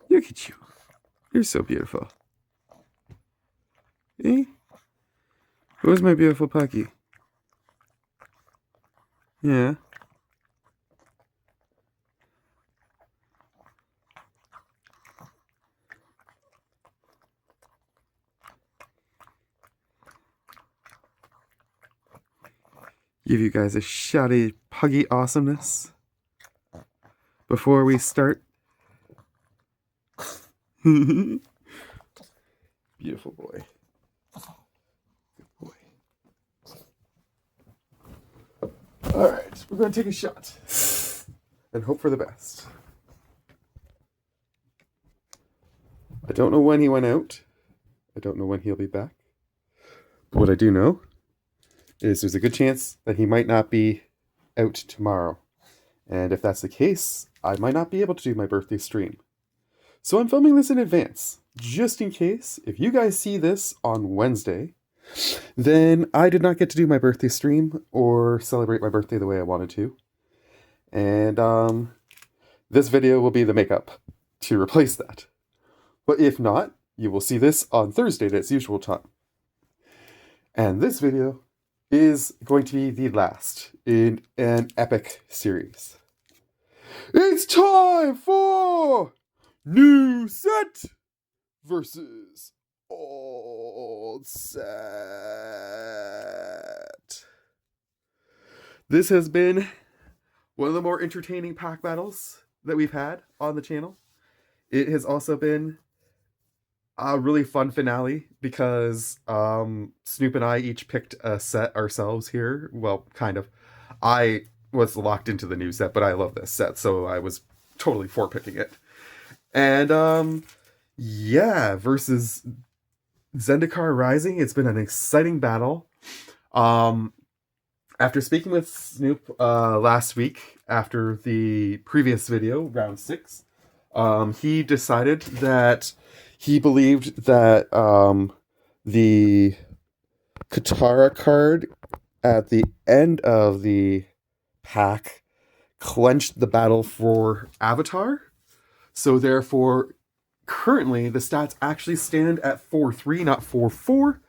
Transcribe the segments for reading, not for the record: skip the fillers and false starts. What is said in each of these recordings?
Look at you. You're so beautiful. Eh? Where's my beautiful Pucky? Yeah. Give you guys a shot of Puggy awesomeness before we start. Beautiful boy. Good boy. Alright, we're going to take a shot and hope for the best. I don't know when he went out. I don't know when he'll be back. But what I do know is there's a good chance that he might not be out tomorrow. And if that's the case, I might not be able to do my birthday stream. So I'm filming this in advance, just in case. If you guys see this on Wednesday, then I did not get to do my birthday stream or celebrate my birthday the way I wanted to. And this video will be the makeup to replace that. But if not, you will see this on Thursday at its usual time. And this video is going to be the last in an epic series. It's time for new set versus old set. This has been one of the more entertaining pack battles that we've had on the channel. It has also been a really fun finale because Snoop and I each picked a set ourselves here. Well, kind of. I was locked into the new set, but I love this set, so I was totally for picking it. And yeah, versus Zendikar Rising, it's been an exciting battle. After speaking with Snoop last week, after the previous video, round 6, he decided that he believed that the Katara card at the end of the pack clenched the battle for Avatar. So therefore, currently, the stats actually stand at 4-3, not 4-4,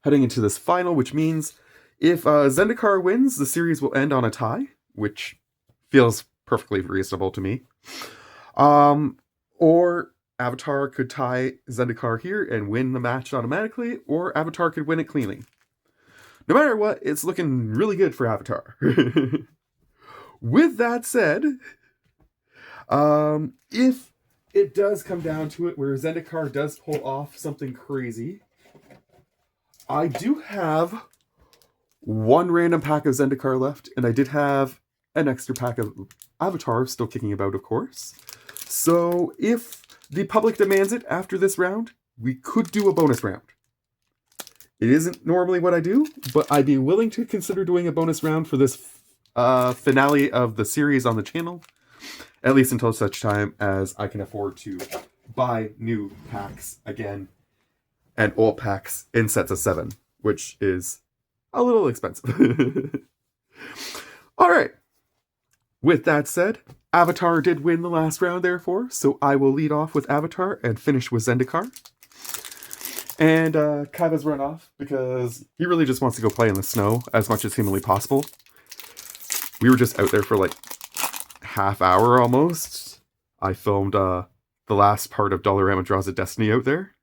heading into this final, which means if Zendikar wins, the series will end on a tie, which feels perfectly reasonable to me. Or Avatar could tie Zendikar here and win the match automatically, or Avatar could win it cleanly. No matter what, it's looking really good for Avatar. With that said, if it does come down to it where Zendikar does pull off something crazy, I do have one random pack of Zendikar left, and I did have an extra pack of Avatar still kicking about, of course. So if the public demands it after this round, we could do a bonus round. It isn't normally what I do, but I'd be willing to consider doing a bonus round for this finale of the series on the channel, at least until such time as I can afford to buy new packs again and old packs in sets of 7, which is a little expensive. All right. With that said, Avatar did win the last round, therefore, so I will lead off with Avatar and finish with Zendikar. And Kaiba's run off because he really just wants to go play in the snow as much as humanly possible. We were just out there for like half hour almost. I filmed the last part of Dollarama Draws a Destiny out there.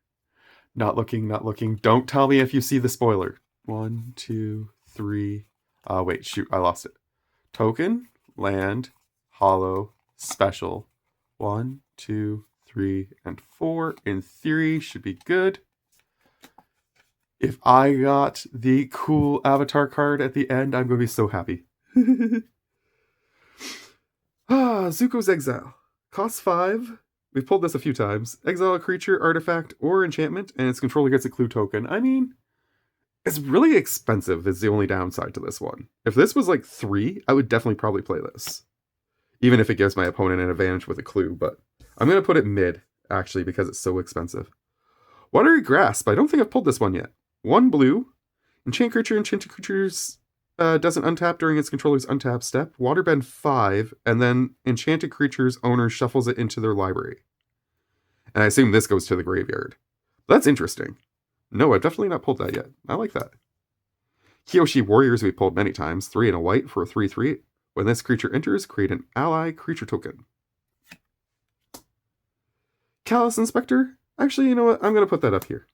Not looking, not looking. Don't tell me if you see the spoiler. 1, 2, 3. Wait, shoot, I lost it. Token, land, hollow, special. 1, 2, 3, and 4. In theory, should be good. If I got the cool Avatar card at the end, I'm going to be so happy. Zuko's Exile. Costs 5. We've pulled this a few times. Exile a creature, artifact, or enchantment, and its controller gets a clue token. I mean, it's really expensive is the only downside to this one. If this was like 3, I would definitely probably play this. Even if it gives my opponent an advantage with a clue, but I'm going to put it mid, actually, because it's so expensive. Watery Grasp. I don't think I've pulled this one yet. 1 blue. Enchant creature, enchanted creatures doesn't untap during its controller's untap step. Waterbend 5, and then enchanted creature's owner shuffles it into their library. And I assume this goes to the graveyard. That's interesting. No, I've definitely not pulled that yet. I like that. Kyoshi Warriors we pulled many times. 3 and a white for a 3/3. When this creature enters, create an ally creature token. Callous Inspector? Actually, you know what? I'm going to put that up here.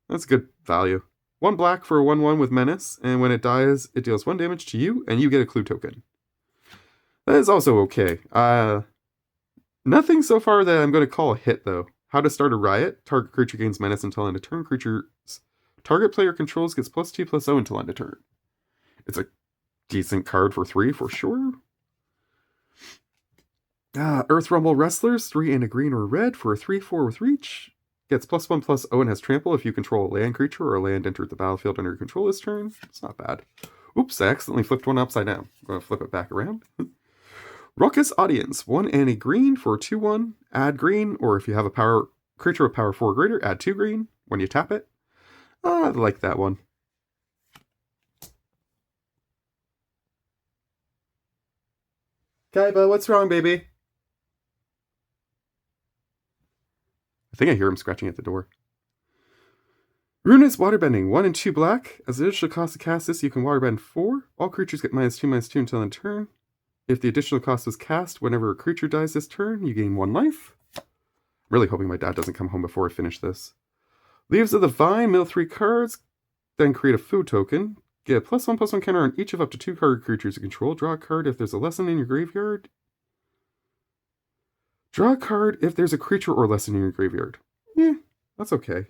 That's good value. 1 black for a 1/1 with Menace, and when it dies, it deals 1 damage to you, and you get a clue token. That is also okay. Nothing so far that I'm going to call a hit, though. How to start a riot. Target creature gains Menace until end of turn. Creature's target player controls gets +2/+0 until end of turn. It's a decent card for 3, for sure. Earth Rumble Wrestlers, 3 and a green or red for a 3/4 with reach. Gets +1/+0 and has trample if you control a land creature or a land entered the battlefield under your control this turn. It's not bad. Oops, I accidentally flipped one upside down. I'm going to flip it back around. Raucous Audience, 1 and a green for a 2/1. Add green, or if you have a creature with power 4 or greater, add 2 green when you tap it. I like that one. Kaiba, what's wrong, baby? I think I hear him scratching at the door. Ruinous Waterbending, 1 and 2 black. As the additional cost to cast this, you can waterbend 4. All creatures get -2/2 until end turn. If the additional cost was cast, whenever a creature dies this turn, you gain 1 life. I'm really hoping my dad doesn't come home before I finish this. Leaves of the Vine, mill 3 cards, then create a food token. Get a +1/+1 counter on each of up to 2 card creatures you control. Draw a card if there's a lesson in your graveyard. Draw a card if there's a creature or lesson in your graveyard. Yeah, that's okay.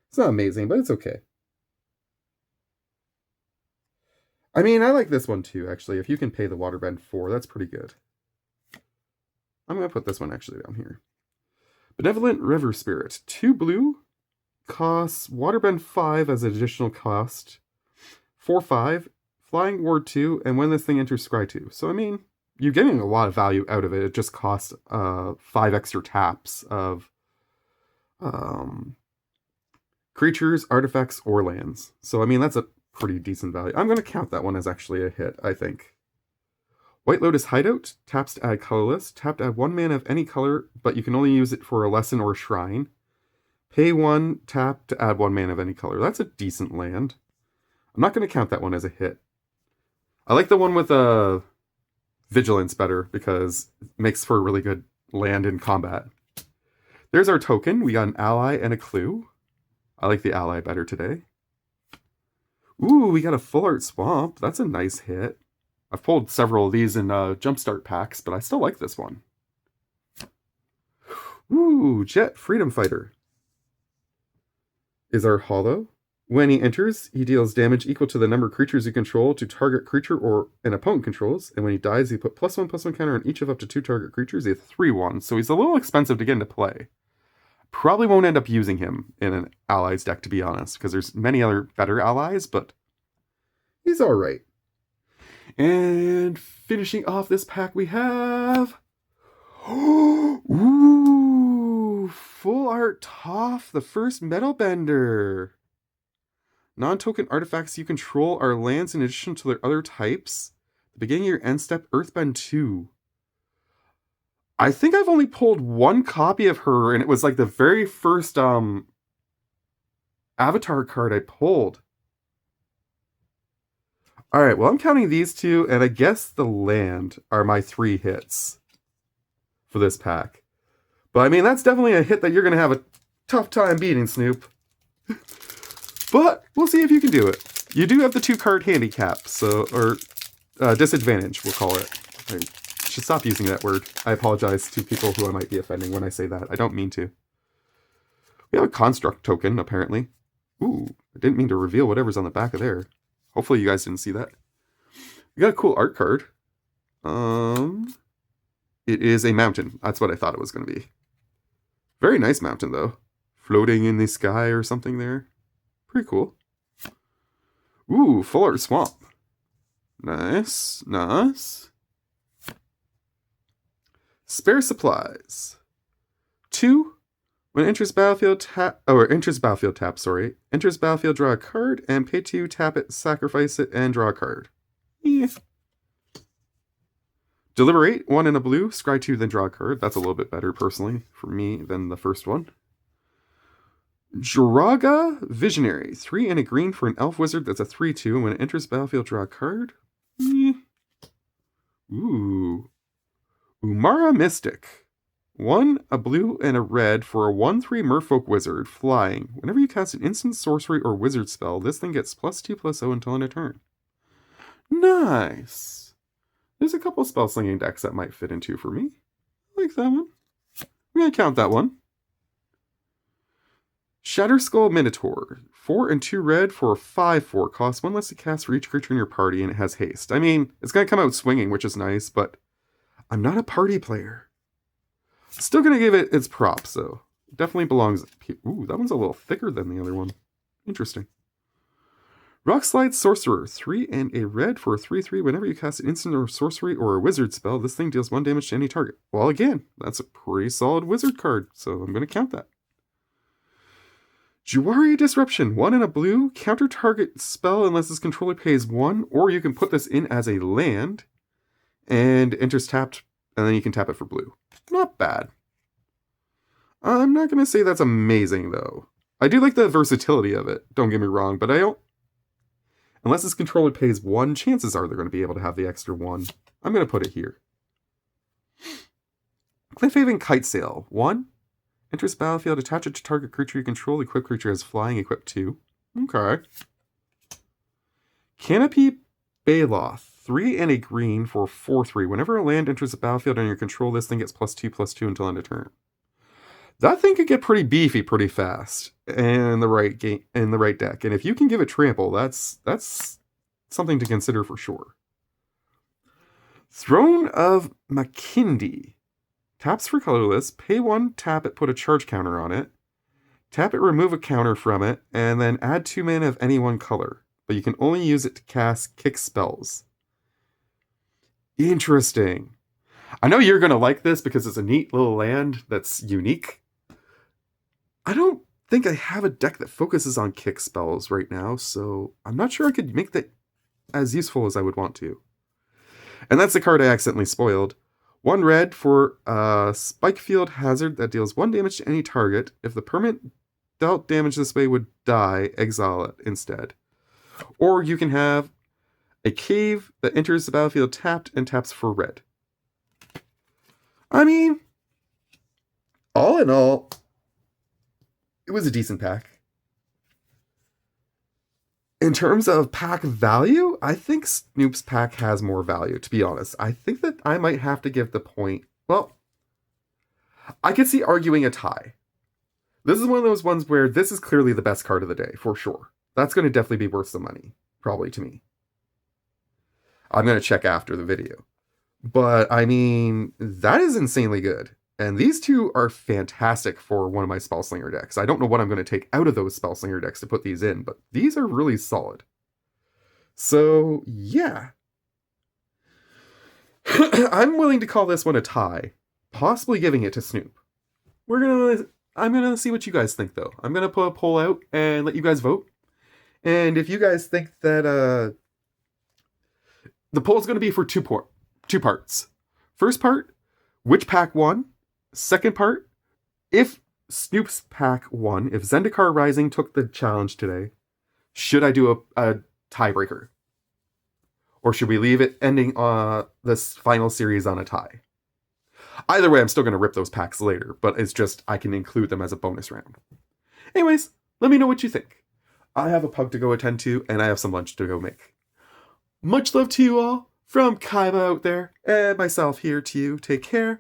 It's not amazing, but it's okay. I mean, I like this one too, actually. If you can pay the Waterbend 4, that's pretty good. I'm going to put this one actually down here. Benevolent River Spirit. 2 blue. Costs Waterbend 5 as an additional cost. 4/5. Flying Ward 2. And when this thing enters, scry 2. So, I mean, you're getting a lot of value out of it. It just costs 5 extra taps of creatures, artifacts, or lands. So, I mean, that's a pretty decent value. I'm going to count that one as actually a hit, I think. White Lotus Hideout. Taps to add colorless. Tap to add 1 mana of any color, but you can only use it for a lesson or a shrine. Pay 1, tap to add 1 mana of any color. That's a decent land. I'm not going to count that one as a hit. I like the one with Vigilance better because it makes for a really good land in combat. There's our token. We got an ally and a clue. I like the ally better today. Ooh, we got a Full Art Swamp. That's a nice hit. I've pulled several of these in Jumpstart packs, but I still like this one. Ooh, Jet Freedom Fighter is our holo. When he enters, he deals damage equal to the number of creatures you control to target creature or an opponent controls, and when he dies, you put +1/+1 counter on each of up to 2 target creatures. He has 3/1, so he's a little expensive to get into play. Probably won't end up using him in an allies deck, to be honest, because there's many other better allies, but he's alright. And finishing off this pack, we have... Ooh! Full Art Toph, the first Metal Bender. Non-token artifacts you control are lands in addition to their other types. The beginning of your end step, Earthbend 2. I think I've only pulled 1 copy of her, and it was like the very first Avatar card I pulled. Alright, well, I'm counting these 2, and I guess the land are my 3 hits for this pack. But I mean, that's definitely a hit that you're going to have a tough time beating, Snoop. But we'll see if you can do it. You do have the 2-card handicap, so, or disadvantage, we'll call it. I should stop using that word. I apologize to people who I might be offending when I say that. I don't mean to. We have a construct token, apparently. Ooh, I didn't mean to reveal whatever's on the back of there. Hopefully you guys didn't see that. We got a cool art card. It is a mountain. That's what I thought it was going to be. Very nice mountain, though. Floating in the sky or something there. Pretty cool. Ooh, Full Art Swamp. Nice, nice. Spare supplies. 2 When enters battlefield tap, sorry. Enters battlefield, draw a card, and pay 2, tap it, sacrifice it, and draw a card. Yeah. Deliberate, 1 and a blue, scry 2, then draw a card. That's a little bit better, personally, for me, than the first one. Joraga Visionary, 3 and a green for an elf wizard that's a 3/2. When it enters battlefield, draw a card. Ooh. Umara Mystic. 1, a blue, and a red for a 1/3 merfolk wizard, flying. Whenever you cast an instant sorcery or wizard spell, this thing gets +2/+0 until end of turn. Nice. There's a couple spell slinging decks that might fit into for me. I like that one. I'm going to count that one. Shatterskull Minotaur. 4 and 2 red for a 5/4. Costs 1 less to cast for each creature in your party, and it has haste. I mean, it's going to come out swinging, which is nice, but I'm not a party player. Still going to give it its props, though. Definitely belongs. Ooh, that one's a little thicker than the other one. Interesting. Rockslide Sorcerer. 3 and a red for a 3/3. Whenever you cast an instant or sorcery or a wizard spell, this thing deals 1 damage to any target. Well, again, that's a pretty solid wizard card, so I'm going to count that. Juwari Disruption. 1 and a blue. Counter target spell unless its controller pays 1, or you can put this in as a land, and enters tapped, and then you can tap it for blue. Not bad. I'm not going to say that's amazing, though. I do like the versatility of it, don't get me wrong, but I don't... Unless its controller pays 1, chances are they're going to be able to have the extra 1. I'm going to put it here. Cliffhaven Kite Sail. 1. Enters battlefield, attach it to target creature you control. Equip creature has flying, equip 2. Okay. Canopy Baloth. 3 and a green for 4/3. Whenever a land enters the battlefield under your control, this thing gets +2/+2 until end of turn. That thing could get pretty beefy pretty fast in the right game, in the right deck. And if you can give it trample, that's something to consider for sure. Throne of Makindi. Taps for colorless, pay 1, tap it, put a charge counter on it. Tap it, remove a counter from it, and then add 2 mana of any one color. But you can only use it to cast kick spells. Interesting. I know you're going to like this because it's a neat little land that's unique. I don't think I have a deck that focuses on kick spells right now, so I'm not sure I could make that as useful as I would want to. And that's the card I accidentally spoiled. 1 red for a Spike Field Hazard that deals 1 damage to any target. If the permanent dealt damage this way would die, exile it instead. Or you can have a cave that enters the battlefield tapped and taps for red. I mean, all in all, it was a decent pack. In terms of pack value, I think Snoop's pack has more value, to be honest. I think that I might have to give the point... Well, I could see arguing a tie. This is one of those ones where this is clearly the best card of the day, for sure. That's going to definitely be worth some money, probably to me. I'm going to check after the video. But, I mean, that is insanely good. And these two are fantastic for one of my Spellslinger decks. I don't know what I'm going to take out of those Spellslinger decks to put these in, but these are really solid. So, yeah. I'm willing to call this one a tie, possibly giving it to Snoop. I'm going to see what you guys think, though. I'm going to put a poll out and let you guys vote. And if you guys think that the poll's going to be for two parts. First part, which pack won? Second part, if Snoop's pack won, if Zendikar Rising took the challenge today, should I do a tiebreaker? Or should we leave it ending this final series on a tie? Either way, I'm still going to rip those packs later, but it's just I can include them as a bonus round. Anyways, let me know what you think. I have a pug to go attend to, and I have some lunch to go make. Much love to you all. From Kaiba out there, and myself here to you. Take care.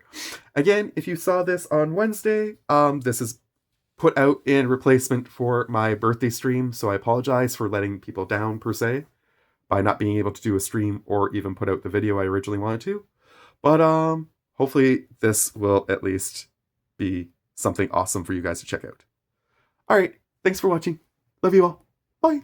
Again, if you saw this on Wednesday, this is put out in replacement for my birthday stream, so I apologize for letting people down, per se, by not being able to do a stream or even put out the video I originally wanted to. But, hopefully this will at least be something awesome for you guys to check out. Alright, thanks for watching. Love you all. Bye.